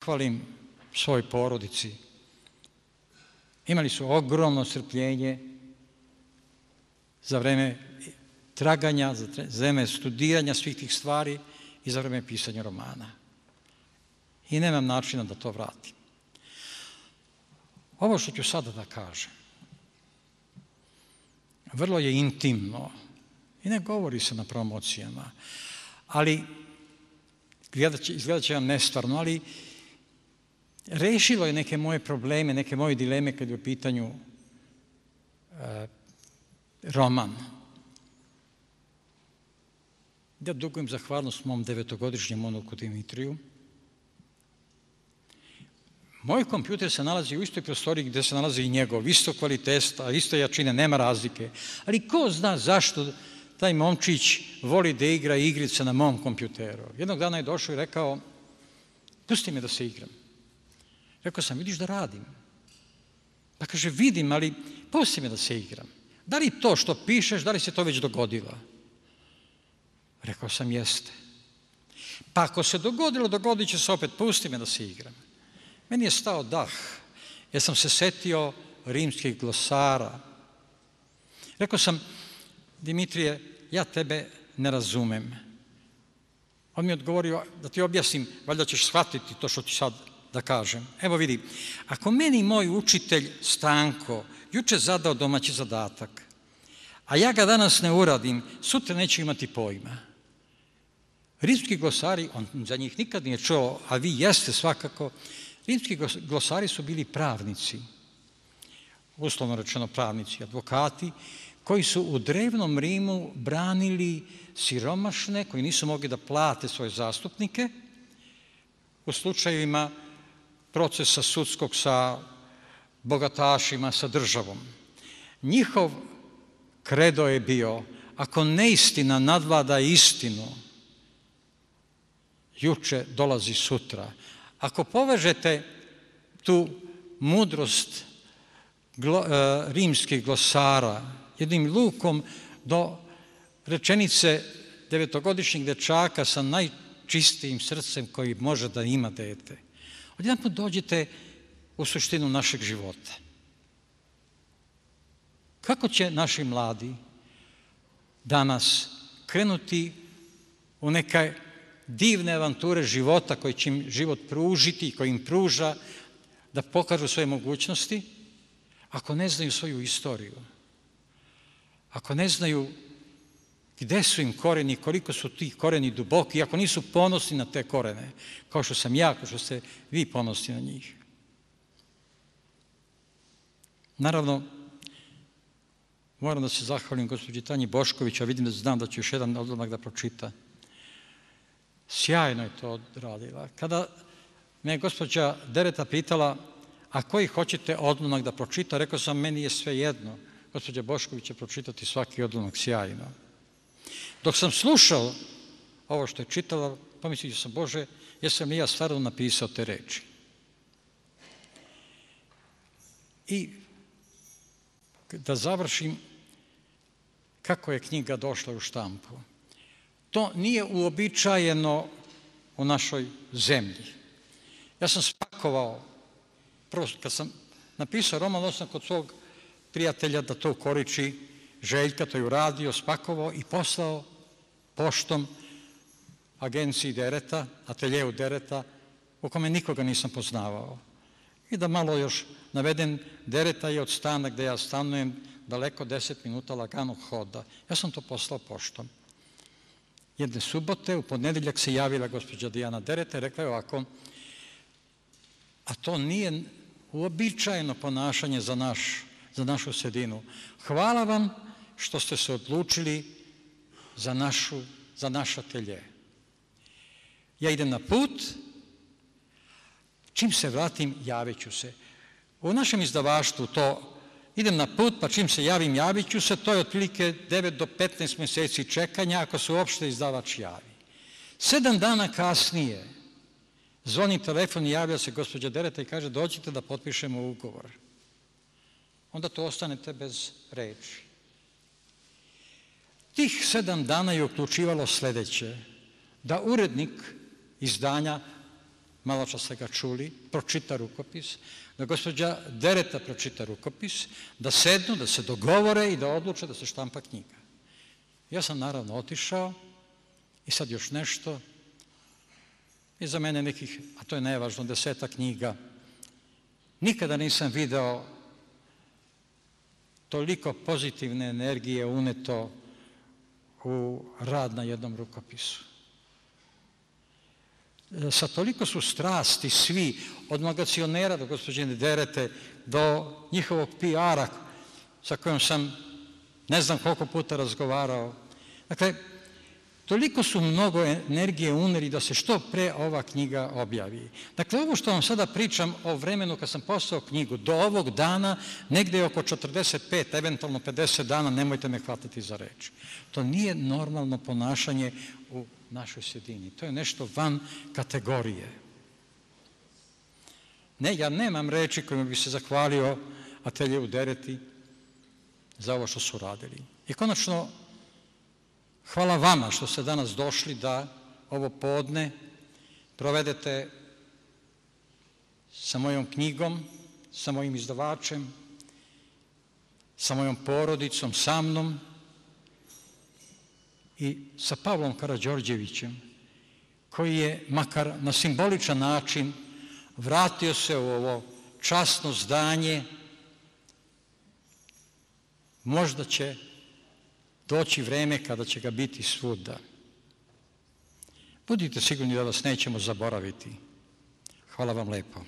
zahvalim svoj porodici. Imali su ogromno strpljenje za vreme traganja, za vreme studiranja svih tih stvari i za vreme pisanja romana. I nemam načina da to vratim. Ovo što ću sada da kažem, vrlo je intimno i ne govori se na promocijama, ali izgledat će vam nestvarno, ali rešilo je neke moje probleme, neke moje dileme kad je u pitanju roman. Ja dugujem zahvalnost mom 9-godišnjem unuku Dimitriju. Moj kompjuter se nalazi u istoj prostoriji gde se nalazi i njegov, isto kvaliteta, isto jačine, nema razlike. Ali ko zna zašto taj momčić voli da igra igrice na mom kompjuteru. Jednog dana je došao i rekao, pusti me da se igram. Rekao sam, vidiš da radim. Pa kaže, vidim, ali pusti me da se igram. Da li to što pišeš, da li se to već dogodilo? Rekao sam, jeste. Pa ako se dogodilo, dogodit će se opet, pusti me da se igram. Meni je stao dah, jer sam se setio rimskih glosara. Rekao sam, Dimitrije, ja tebe ne razumem. On mi je odgovorio, da ti objasnim, valjda ćeš shvatiti to što ti sad da kažem. Evo vidi, ako meni moj učitelj Stanko juče zadao domaći zadatak, a ja ga danas ne uradim, sutra neću imati pojma. Rimski glosari, on za njih nikad nije čuo, a vi jeste svakako, rimski glosari su bili pravnici, uslovno rečeno pravnici, advokati, koji su u drevnom Rimu branili siromašne, koji nisu mogli da plate svoje zastupnike, u slučajevima procesa sudskog sa bogatašima, sa državom. Njihov kredo je bio, ako neistina nadvlada istinu, juče dolazi sutra. Ako povežete tu mudrost rimskih glosara jednim lukom do rečenice 9-godišnjeg dečaka sa najčistijim srcem koji može da ima dete, odjedanput dođete u suštinu našeg života. Kako će naši mladi danas krenuti u neke divne avanture života koje će im život pružiti i koji im pruža da pokažu svoje mogućnosti, ako ne znaju svoju istoriju, ako ne znaju gde su im koreni, koliko su ti koreni duboki, ako nisu ponosni na te korene, kao što sam ja, kao što ste vi ponosni na njih. Naravno, moram da se zahvalim gospođi Tanji Bošković, a vidim da znam da će još jedan odlomak da pročita. Sjajno je to odradila. Kada me gospođa Dereta pitala, a koji hoćete odlomak da pročita, rekao sam, meni je sve jedno. Gospođa Bošković će pročitati svaki odlomak sjajno. Dok sam slušao ovo što je čitala, pomislio sam, Bože, jesam li ja stvarno napisao te reči? I da završim, kako je knjiga došla u štampu. To nije uobičajeno u našoj zemlji. Ja sam spakovao, prvo kad sam napisao roman, osam kod svog prijatelja da to ukoriči, Željka, to je uradio, spakovao i poslao poštom agenciji Dereta, ateljevu Dereta, u kome nikoga nisam poznavao. I da malo još navedem, Dereta je od stana gde ja stanujem daleko 10 minuta laganog hoda. Ja sam to poslao poštom. Jedne subote, u ponedeljak se javila gospođa Dijana Dereta i rekla je ovako, a to nije uobičajeno ponašanje za našu sredinu. Hvala vam što ste se odlučili za naš atelje. Ja idem na put, čim se vratim, javit ću se. U našem izdavaštvu to idem na put, pa čim se javim, javit ću se, to je otprilike 9 do 15 meseci čekanja, ako se uopšte izdavač javi. 7 dana kasnije zvoni telefon i javlja se gospođa Dereta i kaže, dođite da potpišemo ugovor. Onda to ostanete bez reči. Tih 7 dana je uključivalo sledeće, da urednik izdanja malo čas ste ga čuli, pročita rukopis, da gospođa Dereta pročita rukopis, da sednu, da se dogovore i da odluče da se štampa knjiga. Ja sam naravno otišao i sad još nešto, i za mene nekih, a to je najvažno, 10 knjiga. Nikada nisam video toliko pozitivne energije uneto u rad na jednom rukopisu. Sa toliko su strasti svi, od magacionera do gospođe Derete, do njihovog PR-a sa kojom sam ne znam koliko puta razgovarao. Dakle, toliko su mnogo energije uneli da se što pre ova knjiga objavi. Dakle, ovo što vam sada pričam o vremenu kad sam poslao knjigu, do ovog dana, negde oko 45, eventualno 50 dana, nemojte me hvatati za reč. To nije normalno ponašanje u našoj sredini. To je nešto van kategorije. Ne, ja nemam reči kojima bi se zahvalio Atelje u Dereti za ovo što su radili. I konačno, hvala vama što ste danas došli da ovo podne provedete sa mojom knjigom, sa mojim izdavačem, sa mojom porodicom, sa mnom i sa Pavlom Karađorđevićem, koji je makar na simboličan način vratio se u ovo časno zdanje. Možda će doći vreme kada će ga biti svuda. Budite sigurni da vas nećemo zaboraviti. Hvala vam lepo.